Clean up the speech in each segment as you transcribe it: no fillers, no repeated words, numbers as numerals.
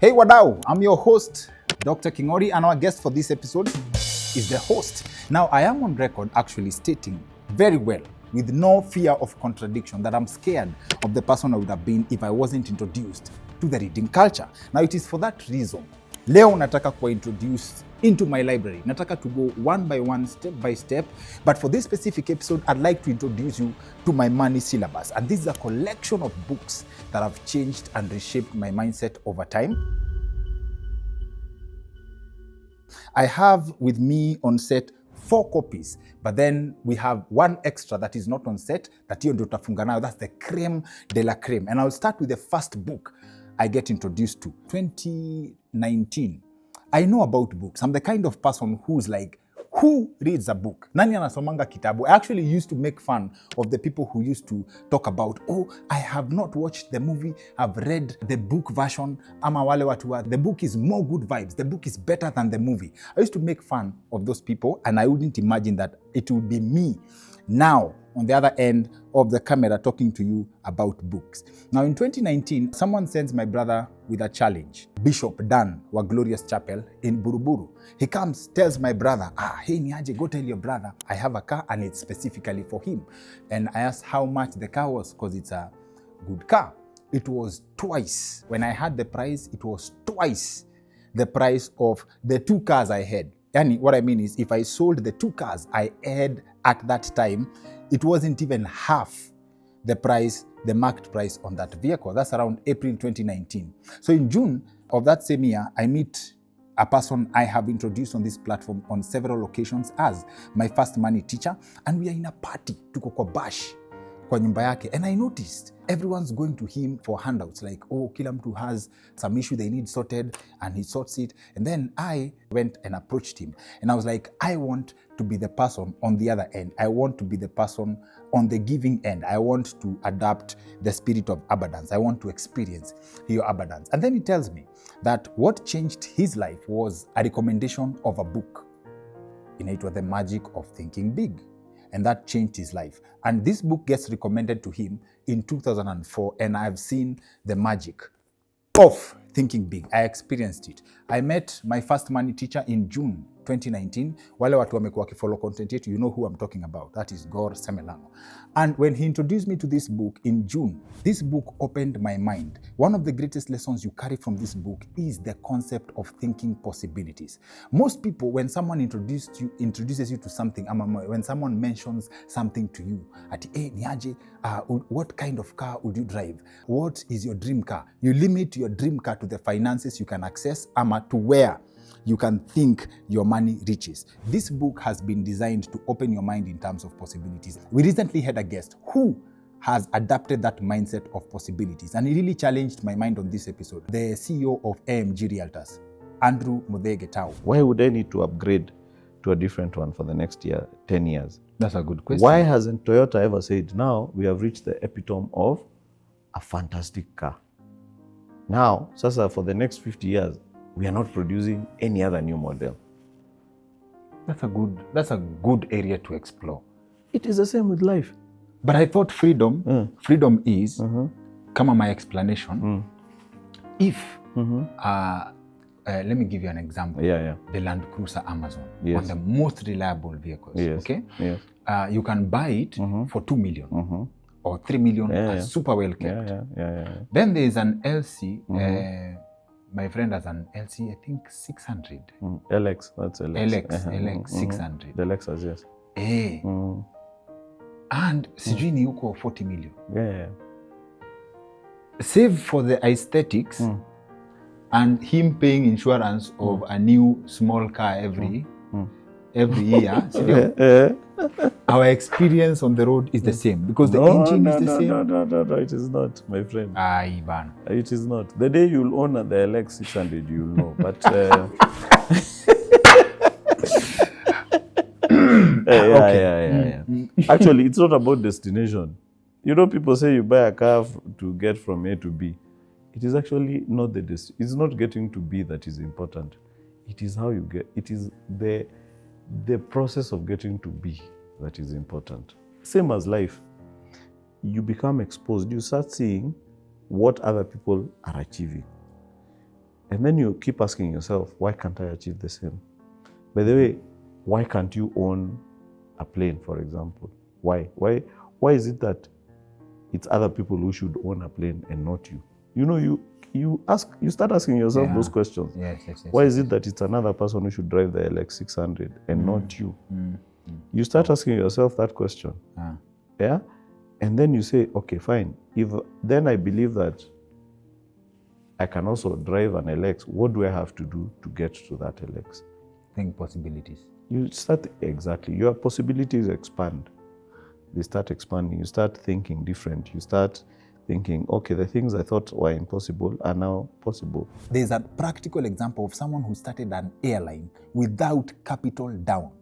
Hey Wadau, I'm your host, Dr. Kingori, and our guest for this episode is the host. Now, I am on record actually stating very well, with no fear of contradiction, that I'm scared of the person I would have been if I wasn't introduced to the reading culture. Now, it is for that reason, leo nataka kuwa introduced into my library. Nataka to go one by one, step by step. But for this specific episode, I'd like to introduce you to my money syllabus. And this is a collection of books that have changed and reshaped my mindset over time. I have with me on set 4 copies, but then we have one extra that is not on set, that hiyo ndio tutafunga nayo. That's the creme de la creme. And I'll start with the first book I get introduced to, 2019. I know about books. I'm the kind of person who's like, who reads a book? Nani anasomanga kitabu? I actually used to make fun of the people who used to talk about, oh, I have not watched the movie, I've read the book version, ama wale watu wa, the book is more good vibes, the book is better than the movie. I used to make fun of those people, and I wouldn't imagine that it would be me now on the other end of the camera talking to you about books. Now in 2019, someone sends my brother with a challenge. Bishop Dan wa Glorious Chapel in Buruburu. He comes, tells my brother, hey niaje, go tell your brother I have a car and it's specifically for him. And I asked how much the car was, because it's a good car. It was twice. When I had the price, it was twice the price of the 2 cars I had. And what I mean is, if I sold the 2 cars I had at that time, it wasn't even half the price, the marked price on that vehicle. That's around April 2019. So in June of that same year, I meet a person I have introduced on this platform on several occasions as my first money teacher, and we are in a party, tuko kwa bash kwa nyumba yake, and I noticed everyone's going to him for handouts, like, oh, kila mtu has some issue they need sorted, and he sorts it. And then I went and approached him, and I was like, I want to be the person on the other end. I want to be the person on the giving end. I want to adapt the spirit of abundance. I want to experience your abundance. And then he tells me that what changed his life was a recommendation of a book. It was The Magic of Thinking Big. And that changed his life. And this book gets recommended to him in 2004, and I've seen the magic of thinking big. I experienced it. I met my first money teacher in June 2019. Wale watu wamekuwa wakifollow content yetu, you know who I'm talking about. That is Gor Semelano. And when he introduced me to this book in June, this book opened my mind. One of the greatest lessons you carry from this book is the concept of thinking possibilities. Most people, when someone introduces you to something, when someone mentions something to you, at hey, niaje, what kind of car would you drive? What is your dream car? You limit your dream car to the finances you can access, to where you can think your money reaches. This book has been designed to open your mind in terms of possibilities. We recently had a guest who has adapted that mindset of possibilities, and he really challenged my mind on this episode. The CEO of AMG Realtors, Andrew Muthege Tau. Why would I need to upgrade to a different one for the next 10 years? That's a good question. Why hasn't Toyota ever said, now we have reached the epitome of a fantastic car? Now, sasa for the next 50 years, we are not producing any other new model. That's a good area to explore. It is the same with life. But I thought freedom is, kama my explanation, if, let me give you an example. The Land Cruiser Amazon, one of the most reliable vehicles, okay? Yes. You can buy it for 2 million or 3 million, super well kept. Then there is an LC, my friend has an LC, I think 600. LX, that's LX. LX 600. The Lexus, yes. And sijui ni huko 40 million. Save for the aesthetics and him paying insurance of a new small car every year. Our experience on the road is the same, because the engine is the same. No, it is not, my friend. Ivan. It is not. The day you'll own the LX 600, you'll know. But Actually, it's not about destination. You know, people say you buy a car to get from A to B. It is actually not the it's not getting to B that is important. It is how you get. It is the process of getting to B that is important. Same as life. You become exposed. You start seeing what other people are achieving. And then you keep asking yourself, why can't I achieve the same? By the way, why can't you own a plane, for example? Why? Why is it that it's other people who should own a plane and not you? You know, you start asking yourself those questions. Yes, why is it that it's another person who should drive the LX 600 and not you? You start asking yourself that question. Yeah? And then you say, okay, fine. If then I believe that I can also drive an LX, what do I have to do to get to that LX? Think possibilities. You start, exactly. Your possibilities expand. They start expanding. You start thinking different. You start thinking, okay, the things I thought were impossible are now possible. There's a practical example of someone who started an airline without capital down.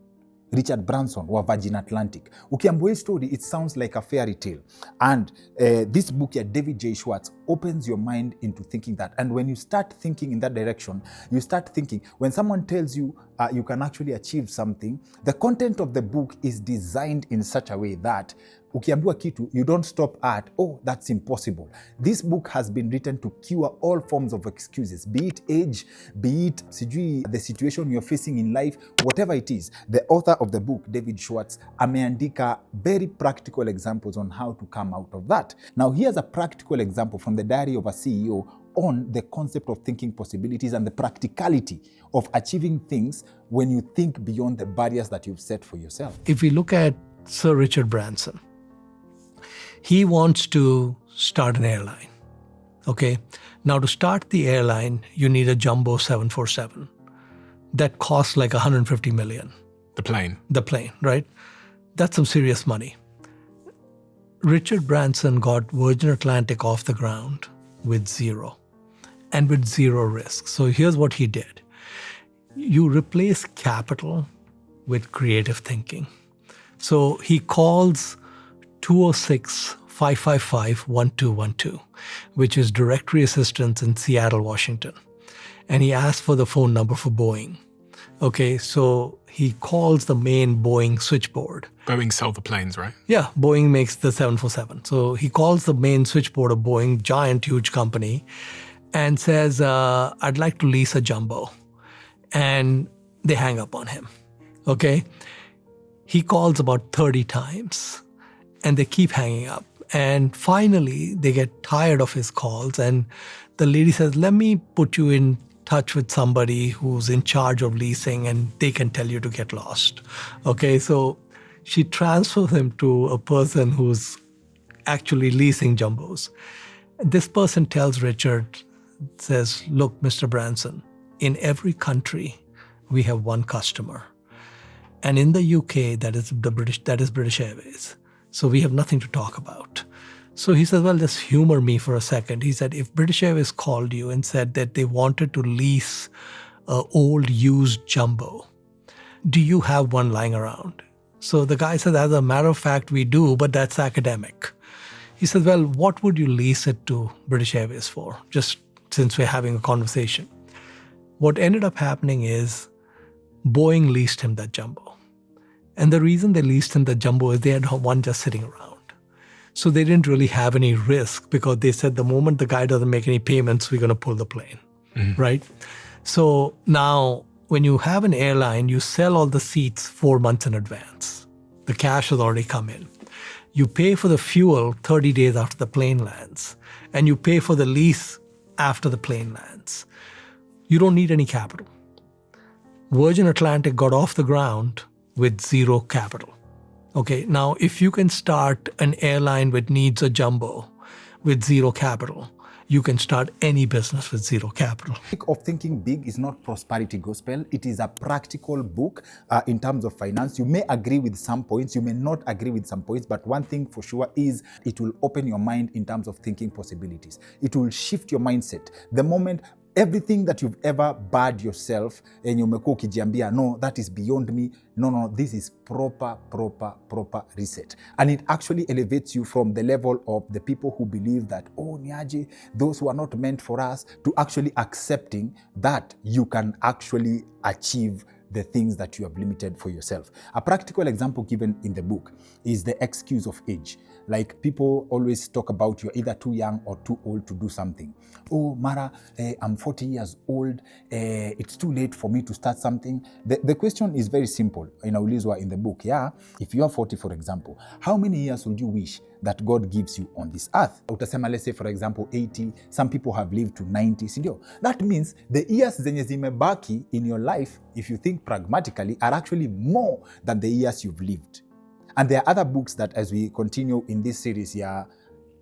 Richard Branson wa Virgin Atlantic. Ukiambiwa hii story, it sounds like a fairy tale. And this book here, David J. Schwartz, opens your mind into thinking that. And when you start thinking in that direction, you start thinking, when someone tells you you can actually achieve something, the content of the book is designed in such a way that ukiambiwa kitu, you don't stop at, oh, that's impossible. This book has been written to cure all forms of excuses, be it age, be it the situation you're facing in life, whatever it is. The author of the book, David Schwartz, ameandika very practical examples on how to come out of that. Now, here's a practical example from the Diary of a CEO on the concept of thinking possibilities and the practicality of achieving things when you think beyond the barriers that you've set for yourself. If we look at Sir Richard Branson, he wants to start an airline. Okay. Now, to start the airline, you need a jumbo 747 that costs like 150 million. The plane. The plane, right? That's some serious money. Richard Branson got Virgin Atlantic off the ground with zero and with zero risk. So here's what he did. You replace capital with creative thinking. So he calls 206-555-1212, which is directory assistance in Seattle, Washington. And he asked for the phone number for Boeing. Okay, so he calls the main Boeing switchboard. Boeing sell the planes, right? Yeah, Boeing makes the 747. So he calls the main switchboard of Boeing, giant, huge company, and says, I'd like to lease a jumbo. And they hang up on him. Okay? He calls about 30 times. And they keep hanging up. And finally, they get tired of his calls. And the lady says, let me put you in touch with somebody who's in charge of leasing and they can tell you to get lost. Okay, so she transfers him to a person who's actually leasing jumbos. This person tells Richard, says, look, Mr. Branson, in every country, we have one customer. And in the UK, that is British Airways. So we have nothing to talk about. So he says, well, just humor me for a second. He said, if British Airways called you and said that they wanted to lease an old used jumbo, do you have one lying around? So the guy says, as a matter of fact, we do, but that's academic. He says, well, what would you lease it to British Airways for? Just since we're having a conversation. What ended up happening is Boeing leased him that jumbo. And the reason they leased him the jumbo is they had one just sitting around. So they didn't really have any risk because they said the moment the guy doesn't make any payments, we're going to pull the plane, right? So now when you have an airline, you sell all the seats 4 months in advance. The cash has already come in. You pay for the fuel 30 days after the plane lands, and you pay for the lease after the plane lands. You don't need any capital. Virgin Atlantic got off the ground with zero capital. Okay, now if you can start an airline which needs a jumbo with zero capital, you can start any business with zero capital. Of thinking big is not prosperity gospel. It is a practical book in terms of finance. You may agree with some points, you may not agree with some points, but one thing for sure is it will open your mind in terms of thinking possibilities. It will shift your mindset. The moment everything that you've ever barred yourself and umekuwa ukijiambia, no, that is beyond me. No, this is proper reset. And it actually elevates you from the level of the people who believe that, oh, niaje, those who are not meant for us, to actually accepting that you can actually achieve the things that you have limited for yourself. A practical example given in the book is the excuse of age. Like, people always talk about you're either too young or too old to do something. Oh, Mara, I'm 40 years old. It's too late for me to start something. The question is very simple. Inaulizwa in the book, yeah, if you are 40, for example, how many years would you wish that God gives you on this earth? Utasema, let's say, for example, 80. Some people have lived to 90. Sindio? That means the years zenye zimebaki in your life, if you think pragmatically, are actually more than the years you've lived. And there are other books that, as we continue in this series,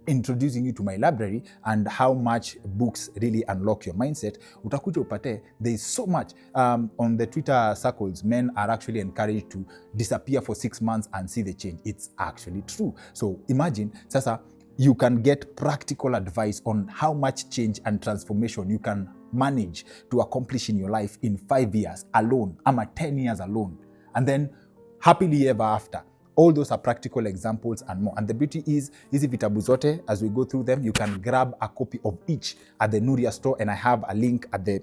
introducing you to my library and how much books really unlock your mindset, utakuja upate there is so much. On the Twitter circles, men are actually encouraged to disappear for 6 months and see the change. It's actually true. So imagine, sasa, you can get practical advice on how much change and transformation you can manage to accomplish in your life in 5 years alone, ama 10 years alone, and then happily ever after. All those are practical examples and more. And the beauty is, hizi vitabu zote, as we go through them, you can grab a copy of each at the Nuria store, and I have a link at the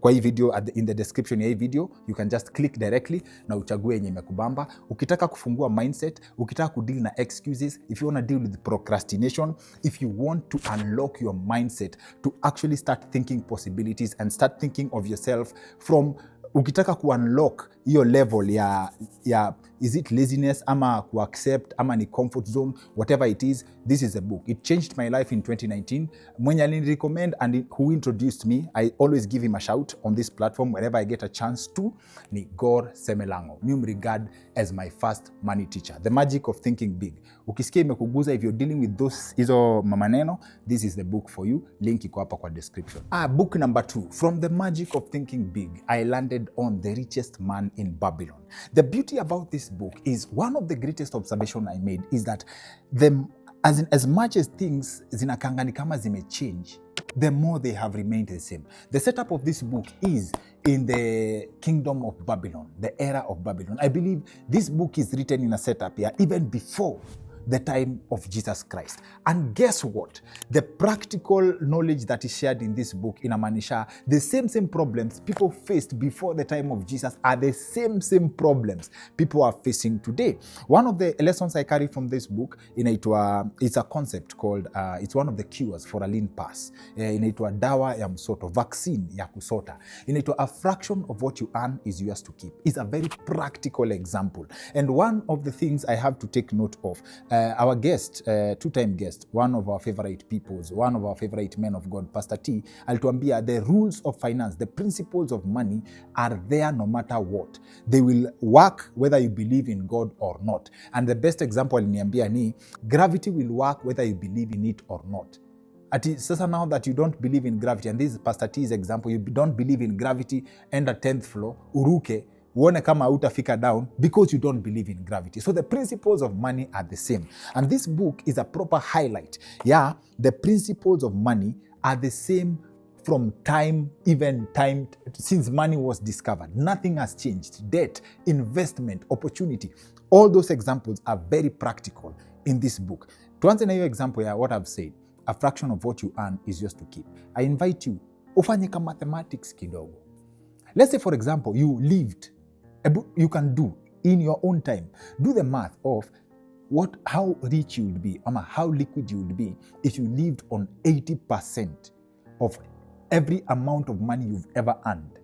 kwa hii video in the description ya hii video. You can just click directly na uchague yenye imekubamba. Ukitaka kufungua mindset, ukitaka kudeal na excuses, if you want to deal with procrastination, if you want to unlock your mindset to actually start thinking possibilities and start thinking of yourself from, ukitaka ku-unlock hiyo level ya is it laziness ama ku-accept ama ni comfort zone, whatever it is, this is a book. It changed my life in 2019. Mwenye alinirecommend and who introduced me, I always give him a shout on this platform whenever I get a chance to, ni Gor Semelango. Mi regard as my first money teacher. The Magic of Thinking Big. Ukisikia imekuguza, if you're dealing with hizo maneno, this is the book for you. Link iko hapa kwa description. Book number 2, From the Magic of Thinking Big, I landed on The Richest Man in Babylon. The beauty about this book is, one of the greatest observation I made is that as much as things zinakanga ni kama zimechange, the more they have remained the same. The setup of this book is in the kingdom of Babylon, the era of Babylon. I believe this book is written in a setup here even before the time of Jesus Christ. And guess what? The practical knowledge that is shared in this book inamaanisha the same problems people faced before the time of Jesus are the same problems people are facing today. One of the lessons I carry from this book, it's a concept called, it's one of the cures for a lean pass. Inaitwa dawa ya msoto, vaccine ya kusota. Inaitwa a fraction of what you earn is yours to keep. It's a very practical example. And one of the things I have to take note of, our guest, two-time guest, one of our favorite peoples, one of our favorite men of God, Pastor T, alituambia the rules of finance, the principles of money are there no matter what. They will work whether you believe in God or not. And the best example aliniambia ni, gravity will work whether you believe in it or not. Sasa now that you don't believe in gravity, and this is Pastor T's example, you don't believe in gravity, enda 10th floor, uruke, uone kama utafika down because you don't believe in gravity. So the principles of money are the same. And this book is a proper highlight. Yeah, the principles of money are the same from time since money was discovered. Nothing has changed. Debt, investment, opportunity. All those examples are very practical in this book. Tuanze na hiyo example ya what I've said. A fraction of what you earn is yours to keep. I invite you, ufanye ka mathematics kidogo. Let's say, for example, you can do in your own time, do the math of how rich you would be, or how liquid you would be if you lived on 80% of every amount of money you've ever earned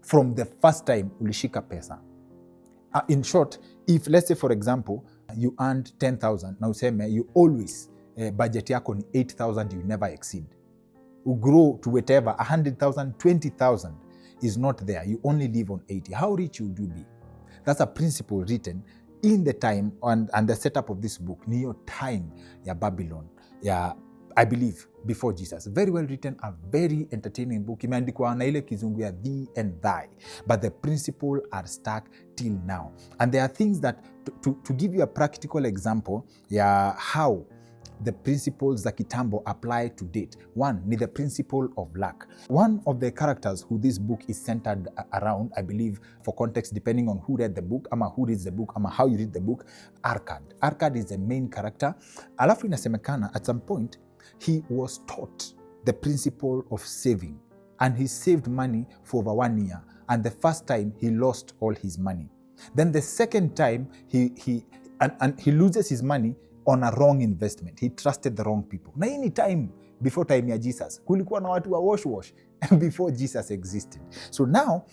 from the first time ulishika pesa. In short, if let's say, for example, you earned 10,000, na useme you always budget yako ni 8,000, you never exceed. You grow to whatever, 100,000, 20,000 is not there. You only live on 80. How rich would you be? That's a principle written in the time and the setup of this book, ni your time ya Babylon, I believe, before Jesus. Very well written, a very entertaining book. Imeandikwa na ile kizungu ya thee and thy. But the principle are stuck till now. And there are things that, to give you a practical example, how the principles za kitambo apply to date. One, ni the principle of luck. One of the characters who this book is centered around, I believe, for context, depending on who read the book, ama who reads the book, ama how you read the book, Arkad. Arkad is the main character. Alafu inasemekana, at some point, he was taught the principle of saving and he saved money for over 1 year. And the first time he lost all his money. Then the second time he loses his money on a wrong investment. He trusted the wrong people. Na any time before time ya Jesus, kulikuwa na watu wa wash before Jesus existed. So now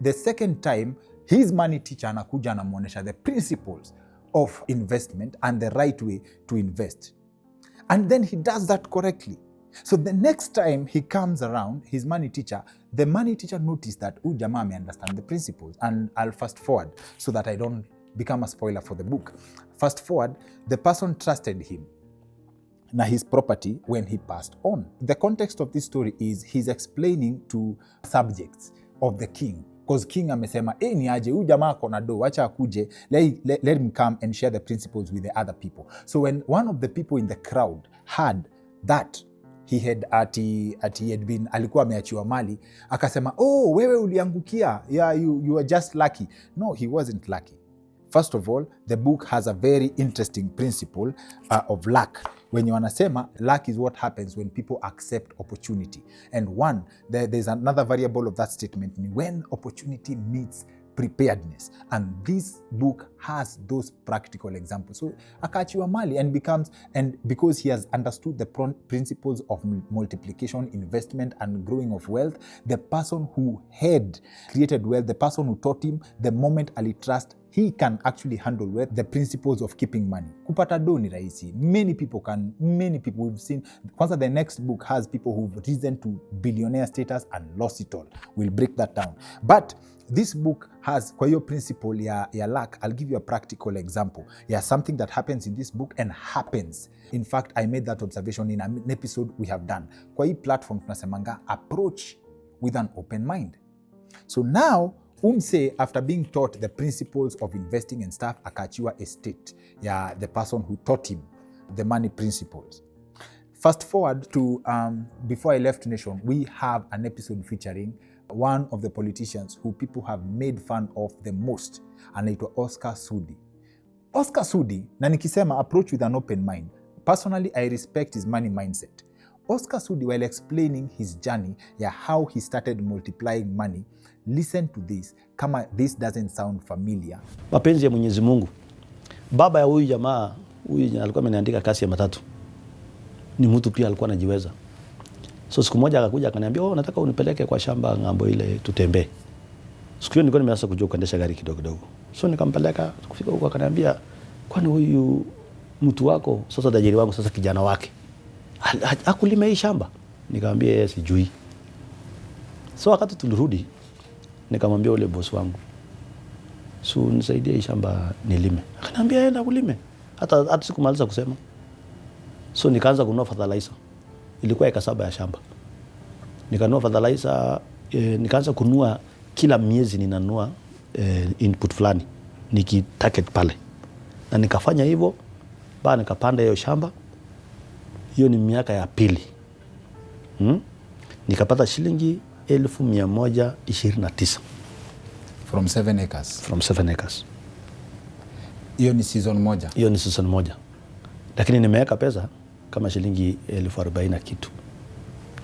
the second time his money teacher anakuja anamuonesha the principles of investment and the right way to invest. And then he does that correctly. So the next time he comes around, his money teacher, the money teacher noticed that jamaa may understand the principles. And I'll fast forward so that I don't become a spoiler for the book. Fast forward, the person trusted him na his property when he passed on. The context of this story is he's explaining to subjects of the king, because king amesema, ni aje, huyu jamaa kona do, wacha akuje, let him come and share the principles with the other people. So when one of the people in the crowd heard that he had been alikuwa ameachiwa mali, akasema, wewe uliangukia, yeah, you are just lucky. No, he wasn't lucky. First of all, the book has a very interesting principle of luck. When you wanasema, luck is what happens when people accept opportunity. And there's another variable of that statement, when opportunity meets preparedness. And this book has those practical examples. So akaachiwa mali and because he has understood the principles of multiplication, investment, and growing of wealth, the person who had created wealth, the person who taught him, the moment alitrust, he can actually handle wealth, the principles of keeping money. Kupata do ni rahisi. Many people we've seen. Kwanza, the next book has people who've risen to billionaire status and lost it all. We'll break that down. But this book has, kwa hiyo principle ya luck, I'll give you a practical example. Something that happens in this book and happens. In fact, I made that observation in an episode we have done. Kwa hii platform tunasemanga, approach with an open mind. So now, say after being taught the principles of investing and stuff, akaachiwa estate, the person who taught him the money principles. Fast forward to before I left Nation, we have an episode featuring one of the politicians who people have made fun of the most, anaitwa Oscar Sudi. Oscar Sudi, na nikisema approach with an open mind, personally I respect his money mindset. Oscar Sudi, while explaining his journey, how he started multiplying money, listen to this, kama this doesn't sound familiar. Mapenzi ya Mwenyezi Mungu. Baba ya huyu jamaa, huyu alikuwa ameniandika kasi ya matatu. Ni mtu pia alikuwa anajiweza. So siku moja akakuja akaniambia, nataka unipeleke kwa shamba ng'ambo ile tutembee. Siku hiyo nilikuwa nimeanza kujua kuendesha gari kidogo kidogo. So nikampeleka, kufika huko akaniambia, kwani huyu mtu wako, sasa tajiri wangu, sasa kijana wake, hakulima hii shamba? Nikamwambia yeye sijui. So wakati tulirudi, nikamwambia ule boss wangu, so nisaidie hii shamba nilime. Akaniambia enda kulime. Hata sikumaliza kusema. So nikaanza kununua fertilizer. Ilikuwa eka 7 ya shamba. Nikanunua fertilizer, nikaanza kununua kila miezi ninanunua input fulani nikitarget pale. Na nikafanya hivyo, baada nikapanda hiyo shamba. Hiyo ni miaka ya pili. Nikapata shilingi 1129 from 7 acres. From 7 acres. Hiyo ni season moja. Hiyo ni season moja. Lakini nimeweka pesa kama shilingi 40,000 na kitu.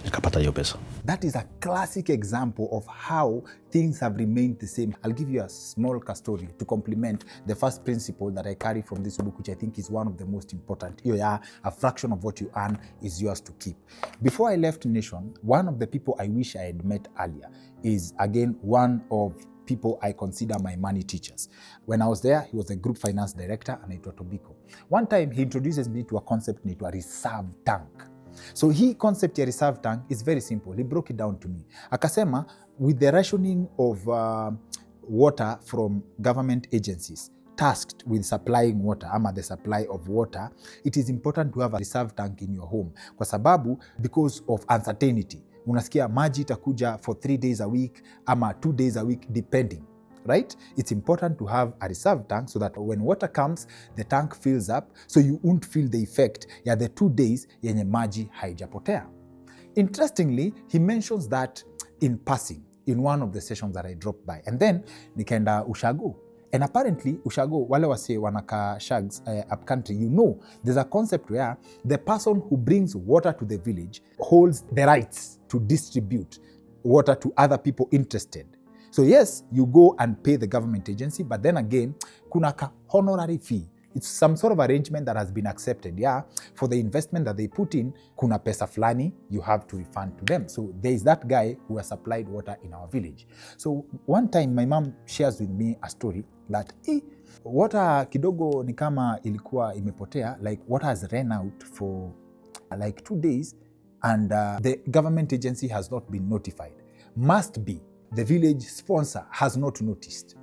Nikapata hiyo pesa. That is a classic example of how things have remained the same. I'll give you a small story to complement the first principle that I carry from this book, which I think is one of the most important. A fraction of what you earn is yours to keep. Before I left Nation, one of the people I wish I had met earlier is, again, one of people I consider my money teachers. When I was there, he was a group finance director, anaitwa Tobiko. One time, he introduces me to a concept naitwa reserve tank. So hii concept ya reserve tank is very simple. He broke it down to me. Akasema, with the rationing of water from government agencies tasked with supplying water, ama the supply of water, it is important to have a reserve tank in your home. Kwa sababu, because of uncertainty, unasikia maji itakuja for 3 days a week, ama 2 days a week, depending. Right? It's important to have a reserve tank so that when water comes, the tank fills up, so you won't feel the effect ya the 2 days yenye maji haijapotea. Interestingly, he mentions that in passing in one of the sessions that I dropped by. And then nikaenda Ushago. And apparently, Ushago, wale wase wanaka shags up country, there's a concept where the person who brings water to the village holds the rights to distribute water to other people interested. So yes, you go and pay the government agency, but then again, kuna ka honorary fee. It's some sort of arrangement that has been accepted, yeah? For the investment that they put in, kuna pesa flani, you have to refund to them. So there is that guy who has supplied water in our village. So one time my mom shares with me a story that water kidogo ni kama ilikuwa imepotea, like water has ran out for like 2 days and the government agency has not been notified. Must be the village sponsor has not noticed.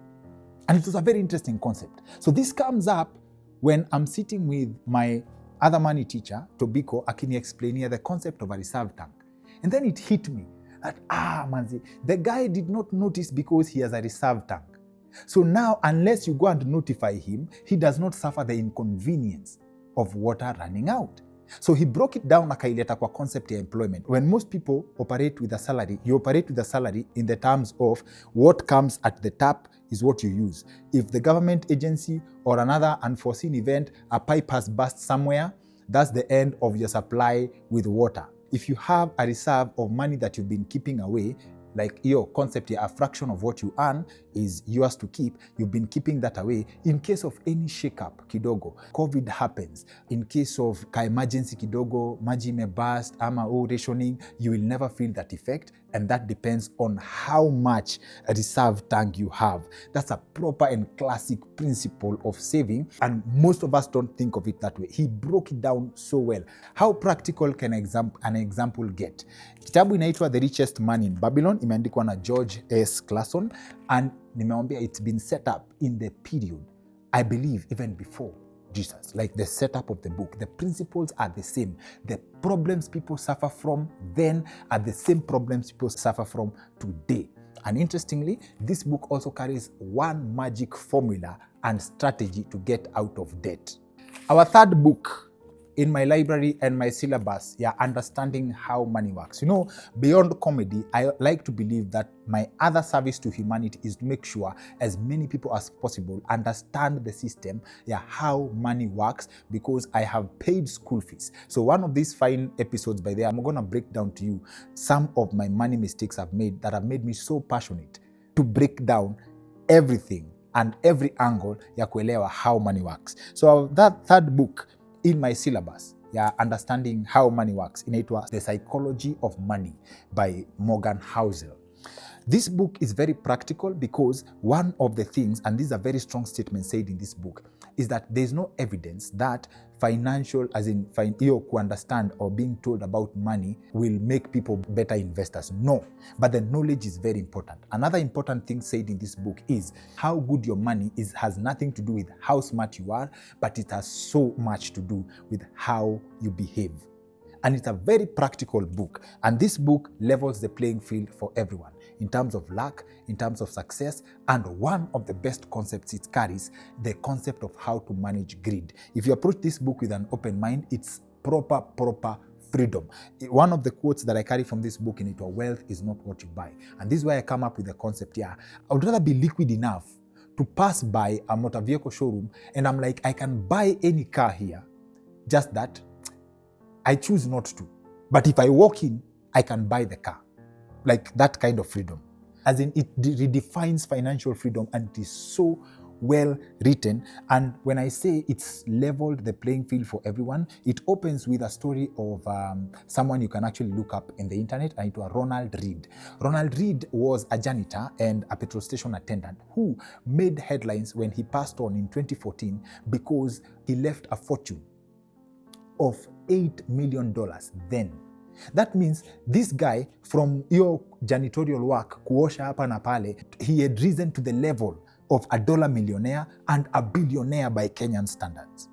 And it was a very interesting concept. So this comes up when I'm sitting with my other money teacher, Tobiko, akini explaining the concept of a reserve tank. And then it hit me that, manzi, the guy did not notice because he has a reserve tank. So now, unless you go and notify him, he does not suffer the inconvenience of water running out. So he broke it down akaileta kwa concept ya employment. When most people operate with a salary, you operate with a salary in the terms of what comes at the tap is what you use. If the government agency or another unforeseen event, a pipe has burst somewhere, that's the end of your supply with water. If you have a reserve of money that you've been keeping away, like your concept, a fraction of what you earn is yours to keep. You've been keeping that away in case of any shake-up kidogo. COVID happens. In case of emergency kidogo, maji may burst, ama rationing, you will never feel that effect. And that depends on how much a reserve tank you have. That's a proper and classic principle of saving. And most of us don't think of it that way. He broke it down so well. How practical can an example get? Kitabu inaitwa The Richest Man in Babylon, imeandikwa na George S. Clason, and nimewambia it's been set up in the period, I believe, even before Jesus. Like the setup of the book, the principles are the same. The problems people suffer from then are the same problems people suffer from today. And interestingly, this book also carries one magic formula and strategy to get out of debt. Our third book in my library and my syllabus, understanding how money works. You know, beyond comedy, I like to believe that my other service to humanity is to make sure as many people as possible understand the system, how money works, because I have paid school fees. So one of these fine episodes by there, I'm gonna break down to you some of my money mistakes I've made that have made me so passionate to break down everything and every angle ya kuelewa how money works. So that third book in my syllabus, understanding how money works, inaitwa The Psychology of Money by Morgan Housel. This book is very practical because one of the things, and this is a very strong statement said in this book, is that there's no evidence that financial, as in you understand or being told about money will make people better investors. No, but the knowledge is very important. Another important thing said in this book is how good your money is has nothing to do with how smart you are, but it has so much to do with how you behave. And it's a very practical book. And this book levels the playing field for everyone in terms of luck, in terms of success, and one of the best concepts it carries, the concept of how to manage greed. If you approach this book with an open mind, it's proper freedom. One of the quotes that I carry from this book in it, wealth is not what you buy. And this is why I come up with the concept, I would rather be liquid enough to pass by a motor vehicle showroom and I'm like, I can buy any car here, just that I choose not to. But if I walk in, I can buy the car. Like that kind of freedom. As in, it redefines financial freedom, and it is so well written. And when I say it's leveled the playing field for everyone, it opens with a story of someone you can actually look up in the internet, and it was Ronald Reed. Ronald Reed was a janitor and a petrol station attendant who made headlines when he passed on in 2014 because he left a fortune of $8 million then. That means this guy, from your janitorial work, kuosha hapa na pale, he had risen to the level of a dollar millionaire and a billionaire by Kenyan standards.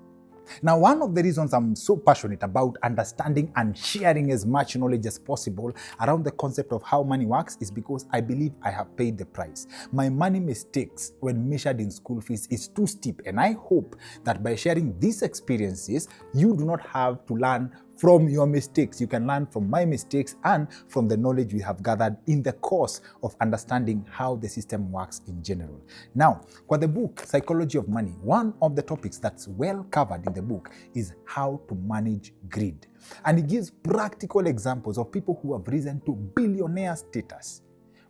Now, one of the reasons I'm so passionate about understanding and sharing as much knowledge as possible around the concept of how money works is because I believe I have paid the price. My money mistakes when measured in school fees is too steep, and I hope that by sharing these experiences, you do not have to learn from your mistakes. You can learn from my mistakes and from the knowledge we have gathered in the course of understanding how the system works in general. Now, for the book, Psychology of Money, one of the topics that's well covered in the book is how to manage greed. And it gives practical examples of people who have risen to billionaire status.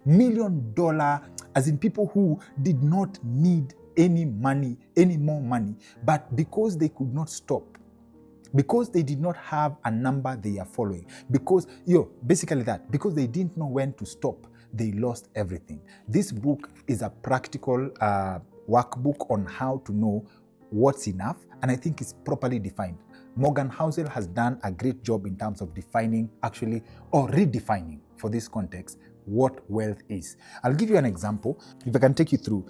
$1 million, as in people who did not need any more money, but because they could not stop, because they did not have a number they are following, because they didn't know when to stop, they lost everything. This book is a practical workbook on how to know what's enough, and I think it's properly defined. Morgan Housel has done a great job in terms of defining, or redefining for this context, what wealth is. I'll give you an example. If I can take you through,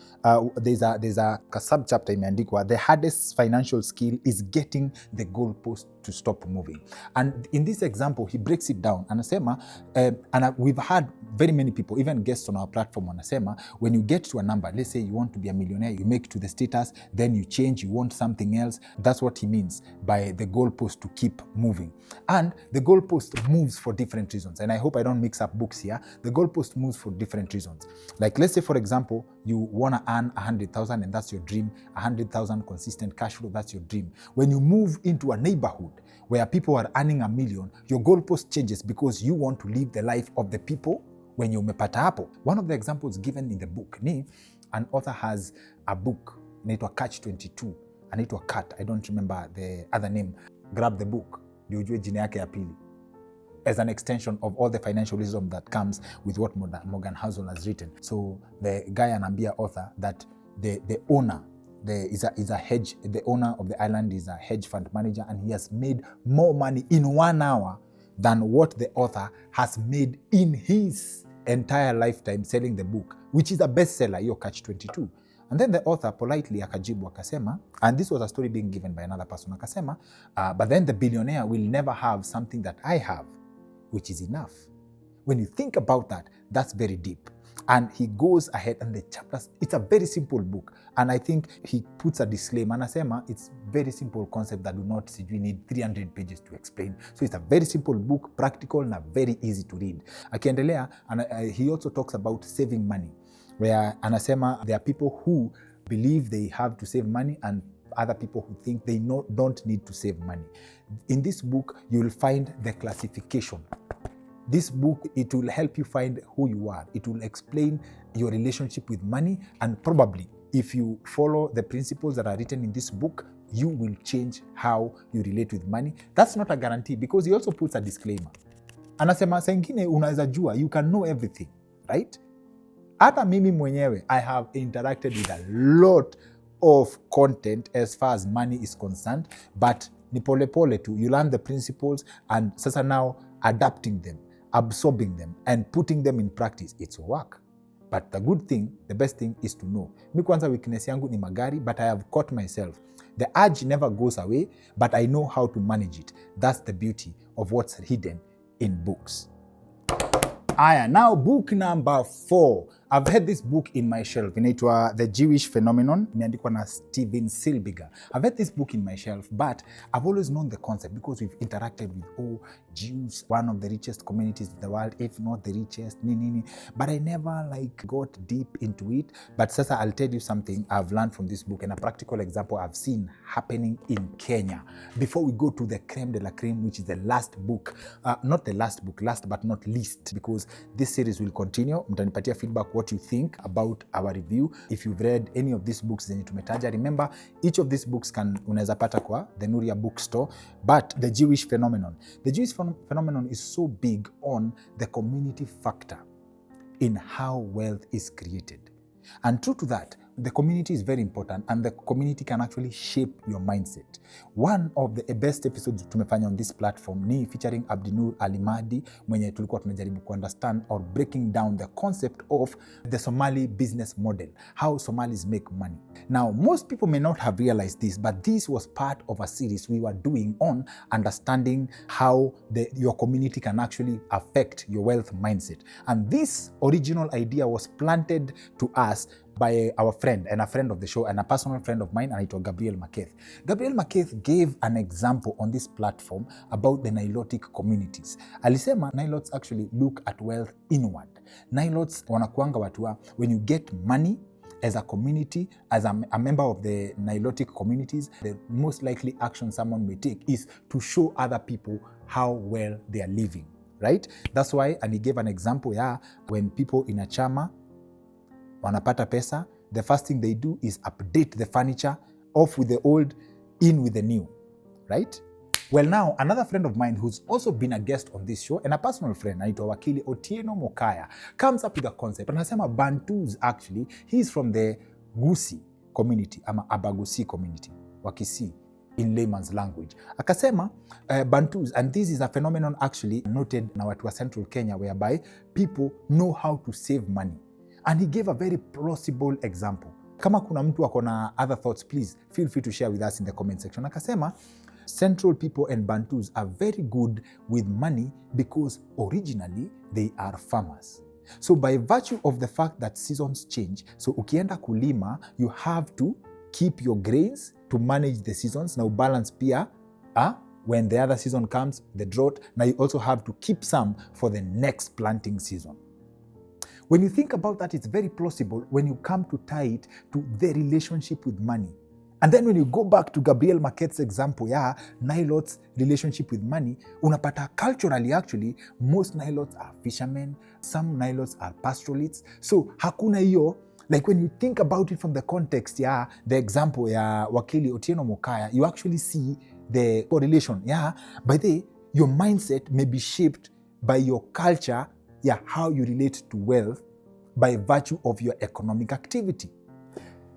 there's a sub-chapter imeandikwa, the hardest financial skill is getting the goalpost to stop moving. And in this example, he breaks it down. Anasema, we've had very many people, even guests on our platform, anasema, when you get to a number, let's say you want to be a millionaire, you make it to the status, then you change, you want something else. That's what he means by the goalpost to keep moving. And the goalpost moves for different reasons. And I hope I don't mix up books here. The goalpost moves for different reasons. Like, let's say, for example, you want to earn 100,000 and that's your dream. 100,000 consistent cash flow, that's your dream. When you move into a neighborhood where people are earning $1 million, your goalpost changes because you want to live the life of the people when you umepata hapo. One of the examples given in the book ni, an author has a book inaitwa Catch 22, anaitwa Cut, I don't remember the other name. Grab the book, ndio ujue jina yake ya pili, as an extension of all the financial wisdom that comes with what Morgan Housel has written. So the guy anaambia author that the owner the owner of the island is a hedge fund manager, and he has made more money in 1 hour than what the author has made in his entire lifetime selling the book, which is a bestseller, your Catch 22. And then the author politely akajibu akasema, and this was a story being given by another person, akasema, but then the billionaire will never have something that I have, which is enough. When you think about that, that's very deep. And he goes ahead, and the chapters, it's a very simple book. And I think he puts a disclaimer, anasema, it's very simple concept that do not need 300 pages to explain. So it's a very simple book, practical and very easy to read. Akiendelea, and he also talks about saving money, where anasema there are people who believe they have to save money and other people who think they don't need to save money. In this book, you will find the classification. This book, it will help you find who you are. It will explain your relationship with money, and probably if you follow the principles that are written in this book, you will change how you relate with money. That's not a guarantee, because he also puts a disclaimer. Anasema saa ingine unaweza jua, you can know everything, right? Hata mimi mwenyewe, I have interacted with a lot of content as far as money is concerned, but ni pole pole tu. You learn the principles, and sasa now adapting them, absorbing them, and putting them in practice, it's work. But the good thing, the best thing is to know. Mi kwanza weakness yangu ni magari, but I have caught myself. The urge never goes away, but I know how to manage it. That's the beauty of what's hidden in books. Aya, now book number 4. I've had this book in my shelf. Inaitwa The Jewish Phenomenon. Imeandikwa na Steven Silbiger. I've had this book in my shelf, but I've always known the concept because we've interacted with, Jews, one of the richest communities in the world, if not the richest, But I never got deep into it. But sasa, I'll tell you something I've learned from this book, and a practical example I've seen happening in Kenya. Before we go to the creme de la creme, which is the last book, not the last book, last but not least, because this series will continue. Mtanipatia feedback what you think about our review. If you've read any of these books zenye tumetaja, remember each of these books unaweza pata kwa the Nuria bookstore. But the Jewish Phenomenon. The Jewish Phenomenon is so big on the community factor in how wealth is created. And true to that, the community is very important, and the community can actually shape your mindset. One of the best episodes tumefanya on this platform ni featuring Abdinur Alimadi, mwenye tulikuwa tunajaribu understand or breaking down the concept of the Somali business model, how Somalis make money. Now, most people may not have realized this, but this was part of a series we were doing on understanding how your community can actually affect your wealth mindset. And this original idea was planted to us by our friend and a friend of the show and a personal friend of mine, anaitwa Gabriel Maketh. Gabriel Maketh gave an example on this platform about the Nilotic communities. Alisema Nilots actually look at wealth inward. Nilots wanakuanga watu wa, when you get money as a community, as a member of the Nilotic communities, the most likely action someone may take is to show other people how well they are living, right? That's why, and he gave an example, when people in a chama wanapata pesa, the first thing they do is update the furniture, off with the old, in with the new, right? Well, now, another friend of mine who's also been a guest on this show and a personal friend, anaitwa Wakili Otieno Mokaya, comes up with a concept. And anasema Bantus, actually, he's from the Gusii community, ama Abagusi community, Wakisi in layman's language. Akasema Bantus, and this is a phenomenon actually noted na watu wa Central Kenya, whereby people know how to save money. And he gave a very plausible example. Kama kuna mtu akona other thoughts, please feel free to share with us in the comment section. Akasema Central people and Bantus are very good with money because originally they are farmers. So by virtue of the fact that seasons change, so ukienda kulima, you have to keep your grains to manage the seasons. Now balance pia, when the other season comes, the drought, now you also have to keep some for the next planting season. When you think about that, it's very plausible when you come to tie it to the relationship with money. And then when you go back to Gabriel Maketh's example, Nilots' relationship with money, unapata culturally actually, most Nilots are fishermen, some Nilots are pastoralists. So hakuna hiyo, like when you think about it from the context, the example ya Wakili Otieno Mokaya, you actually see the correlation. By the way, your mindset may be shaped by your culture, how you relate to wealth by virtue of your economic activity.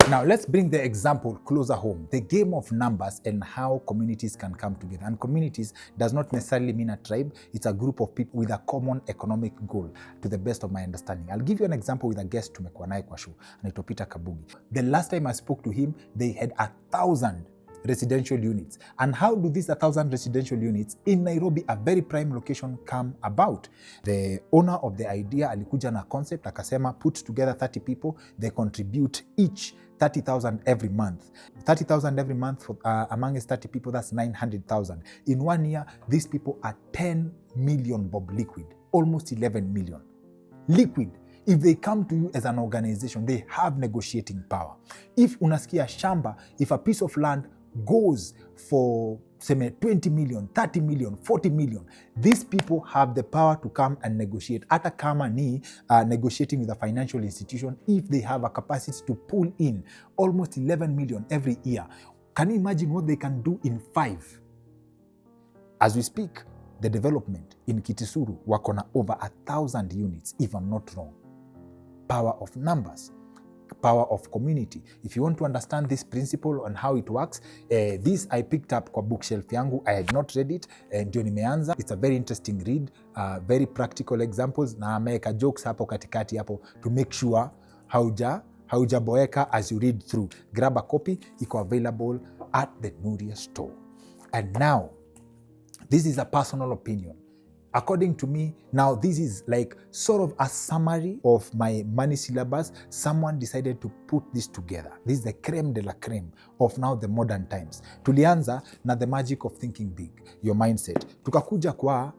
Now, let's bring the example closer home, the game of numbers and how communities can come together. And communities does not necessarily mean a tribe. It's a group of people with a common economic goal, to the best of my understanding. I'll give you an example with a guest tumekuwa naye kwa show, anaitwa Peter Kabugi. The last time I spoke to him, they had 1,000 residential units. And how do these 1,000 residential units in Nairobi, a very prime location, come about? The owner of the idea alikuja na concept, akasema put together 30 people, they contribute each 30,000 every month. 30,000 every month for, among his 30 people, that's 900,000. In 1 year, these people are 10 million bob liquid, almost 11 million. Liquid. If they come to you as an organization, they have negotiating power. If unasikia shamba, if a piece of land goes for say 20 million, 30 million, 40 million, these people have the power to come and negotiate. Hata kama ni negotiating with a financial institution, if they have a capacity to pull in almost 11 million every year. Can you imagine what they can do in 5? As we speak, the development in Kitisuru wako na over 1,000 units, if I'm not wrong. Power of numbers, power of community. If you want to understand this principle and how it works, this I picked up kwa bookshelf yangu. I had not read it, ndio nimeanza. It's a very interesting read, very practical examples, na ameweka jokes hapo katikati hapo to make sure haujaboeka as you read through. Grab a copy, iko available at the Nuria store. And now, this is a personal opinion. According to me, now this is like sort of a summary of my money syllabus. Someone decided to put this together. This is the creme de la creme of now the modern times. Tulianza na the magic of thinking big, your mindset. Tukakuja kwa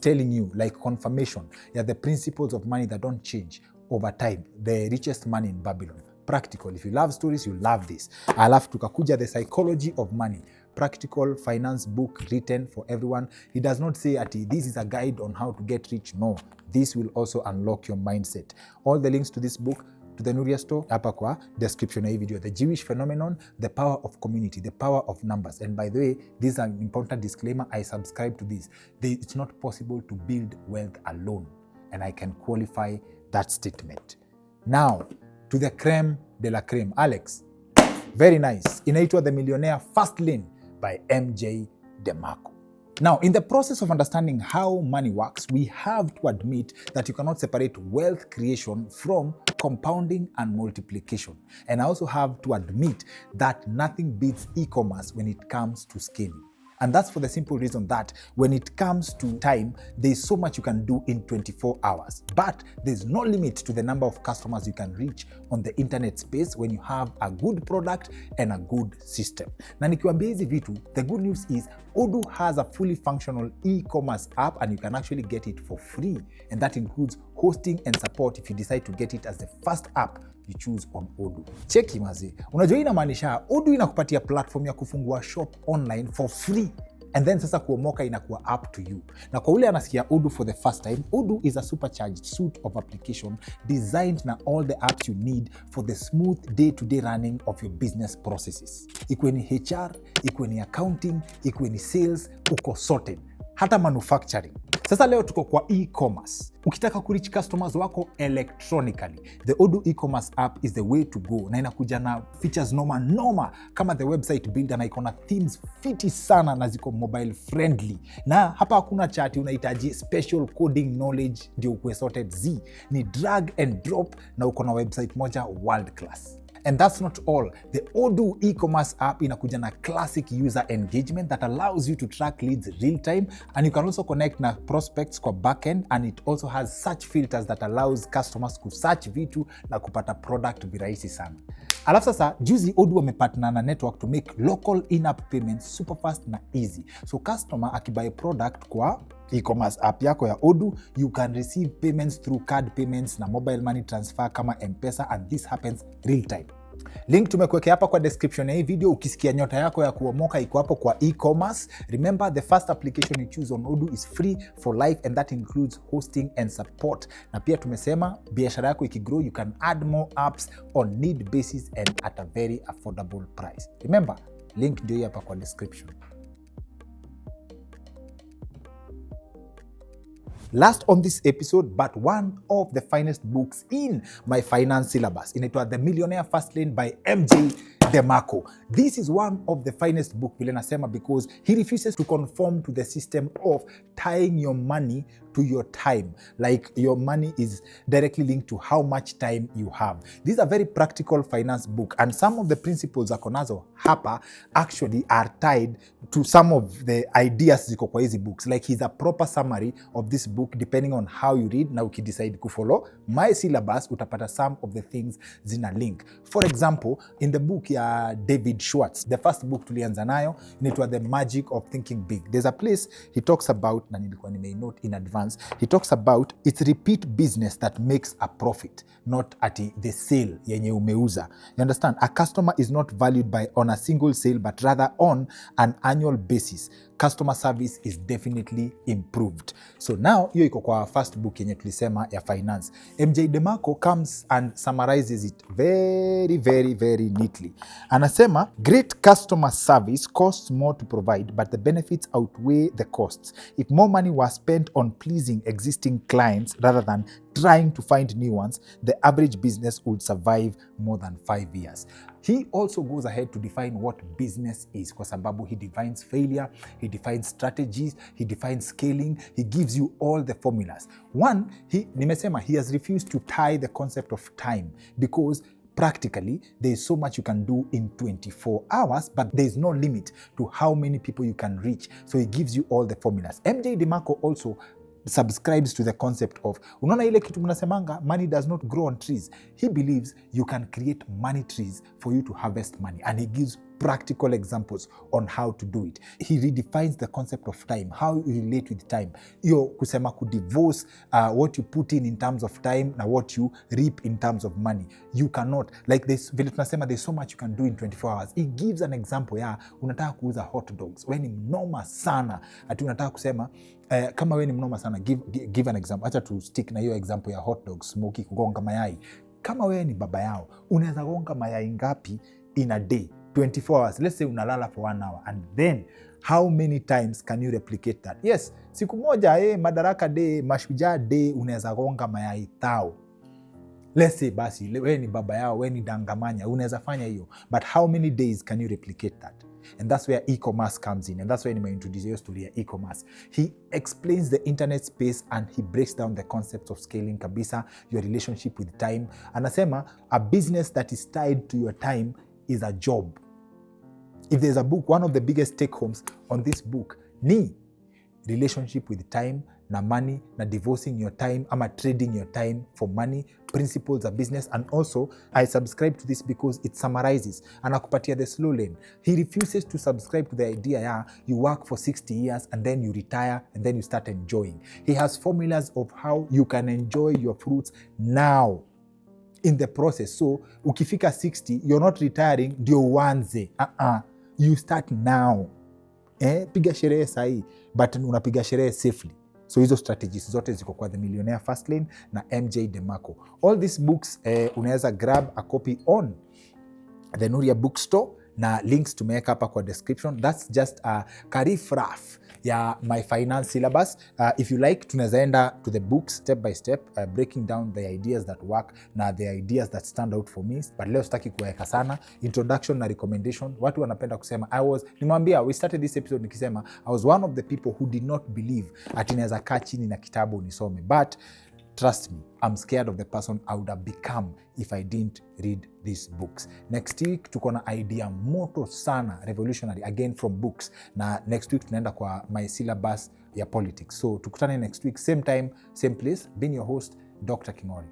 telling you like confirmation, the principles of money that don't change over time. The richest man in Babylon. Practical. If you love stories, you love this. Alafu tukakuja the psychology of money. Practical finance book written for everyone. He does not say that this is a guide on how to get rich. No, this will also unlock your mindset. All the links to this book, to the Nuria store, hapa kwa description ya hii video. The Jewish phenomenon, the power of community, the power of numbers. And by the way, this is an important disclaimer. I subscribe to this. It's not possible to build wealth alone. And I can qualify that statement. Now, to the creme de la creme. Alex, very nice. Inaitwa The Millionaire Fastlane by MJ DeMarco. Now, in the process of understanding how money works, we have to admit that you cannot separate wealth creation from compounding and multiplication. And I also have to admit that nothing beats e-commerce when it comes to scaling. And that's for the simple reason that when it comes to time, there's so much you can do in 24 hours. But there's no limit to the number of customers you can reach on the internet space when you have a good product and a good system. Na nikiwaambia hizi vitu, the good news is Odoo has a fully functional e-commerce app and you can actually get it for free. And that includes hosting and support if you decide to get it as the first app you choose on Odoo. Cheki mazi, unajua inamaanisha Odoo inakupatia platform ya kufungua shop online for free. And then sasa kuomoka inakuwa up to you. Na kwa ule anasikia Odoo for the first time, Odoo is a supercharged suite of application designed na all the apps you need for the smooth day-to-day running of your business processes. Ikuwe ni HR, ikuwe ni accounting, ikuwe ni sales, uko sorted. Hata manufacturing. Sasa leo tuko kwa e-commerce. Ukitaka kureach customers wako electronically, the Odoo e-commerce app is the way to go. Na inakuja na features noma kama the website builder, na iko na themes fiti sana na ziko mobile friendly. Na hapa hakuna chati unahitaji special coding knowledge ndio ukue sorted. Ni drag and drop na uko na website moja world class. And that's not all. The Odoo e-commerce app inakuja na classic user engagement that allows you to track leads real time, and you can also connect na prospects kwa backend, and it also has search filters that allows customers ku search vitu na kupata product virahisi sana. Alafu sasa juzi Odoo wamepartner na network to make local in-app payments super fast na easy. So customer akibuy product kwa e-commerce app yako ya Odoo, you can receive payments through card payments na mobile money transfer kama M-Pesa, and this happens real time. Link tumekuwekea hapa kwa description ya hii video. Ukisikia nyota yako ya kuomoka iko hapo kwa e-commerce. Remember, the first application you choose on Odoo is free for life, and that includes hosting and support. Na pia tumesema biashara yako ikigrow, you can add more apps on need basis and at a very affordable price. Remember, link ndio hapa kwa description. Last on this episode, but one of the finest books in my finance syllabus, inaitwa The Millionaire Fastlane by MJ DeMarco. This is one of the finest book vile nasema because he refuses to conform to the system of tying your money to your time. Like your money is directly linked to how much time you have. This is a very practical finance book, and some of the principles zako nazo hapa actually are tied to some of the ideas ziko kwa hizi books. Like he's a proper summary of this book depending on how you read. Na ukidecide kufollow my syllabus utapata some of the things zina link. For example, in the book ya David Schwartz, the first book tulianza nayo inaitwa The Magic of Thinking Big. There's a place he talks about, na nilikuwa nimenote in advance, he talks about it's repeat business that makes a profit, not at the sale yenye umeuza. You understand? A customer is not valued on a single sale, but rather on an annual basis. Customer service is definitely improved. So now hiyo iko kwa first book yenye tulisema ya finance. MJ DeMarco comes and summarizes it very neatly. Anasema great customer service costs more to provide, but the benefits outweigh the costs. If more money was spent on pleasing existing clients rather than trying to find new ones, the average business would survive more than 5 years. He also goes ahead to define what business is, kwa sababu he defines failure, he defines strategies, he defines scaling, he gives you all the formulas. One, nimesema he has refused to tie the concept of time because practically there is so much you can do in 24 hours, but there is no limit to how many people you can reach. So he gives you all the formulas. MJ DeMarco also subscribes to the concept of, unaona ile kitu mnasemanga, money does not grow on trees. He believes you can create money trees for you to harvest money, and he gives practical examples on how to do it. He redefines the concept of time, how you relate with time. Hiyo kusema kudivorce what you put in terms of time na what you reap in terms of money. You cannot, like this, vile tunasema there's so much you can do in 24 hours. He gives an example ya unataka kuuza hot dogs. Wewe ni mnoma sana. Ati unataka kusema kama wewe ni mnoma sana, give an example. Acha tu stick na hiyo example ya hot dogs, smoky, kugonga mayai. Kama wewe ni baba yao, unaweza gonga mayai ngapi in a day? 24 hours. Let's say unalala for 1 hour, and then how many times can you replicate that? Yes, siku moja Madaraka Day, Mashujaa Day, unaweza gonga mayai 1,000. Let's say basi wewe ni baba yao, wewe ni dangamanya, unaweza fanya hiyo, but how many days can you replicate that? And that's where e-commerce comes in, and that's why I introduce you to the e-commerce. He explains the internet space and he breaks down the concepts of scaling kabisa, your relationship with time. Anasema a business that is tied to your time is a job. If there's a book, one of the biggest take homes on this book ni relationship with time na money, na divorcing your time ama trading your time for money, principles of business. And also I subscribe to this because it summarizes, anakupatia the slow lane. He refuses to subscribe to the idea ya you work for 60 years and then you retire and then you start enjoying. He has formulas of how you can enjoy your fruits now in the process. So ukifika 60 you're not retiring ndio uanze. You start now. Piga sherehe sahi, but unapiga sherehe safely. So hizo strategies zote ziko kwa The Millionaire Fastlane na MJ DeMarco. All these books unaweza grab a copy on the Nuria bookstore, na links tumeweka hapa kwa description. That's just a karifraf ya my finance syllabus. If you like, tunaweza enda to the books step by step, breaking down the ideas that work na the ideas that stand out for me. But leo sitaki kuweka sana introduction na recommendation. Watu wanapenda kusema nimwambia, we started this episode nikisema I was one of the people who did not believe ati naweza kaa chini na kitabu nisome, but trust me, I'm scared of the person I would have become if I didn't read these books. Next week tuko na idea moto sana, revolutionary, again from books, na next week tunaenda kwa my syllabus ya politics. So tukutane next week, same time, same place. Being your host, Dr. Kingori.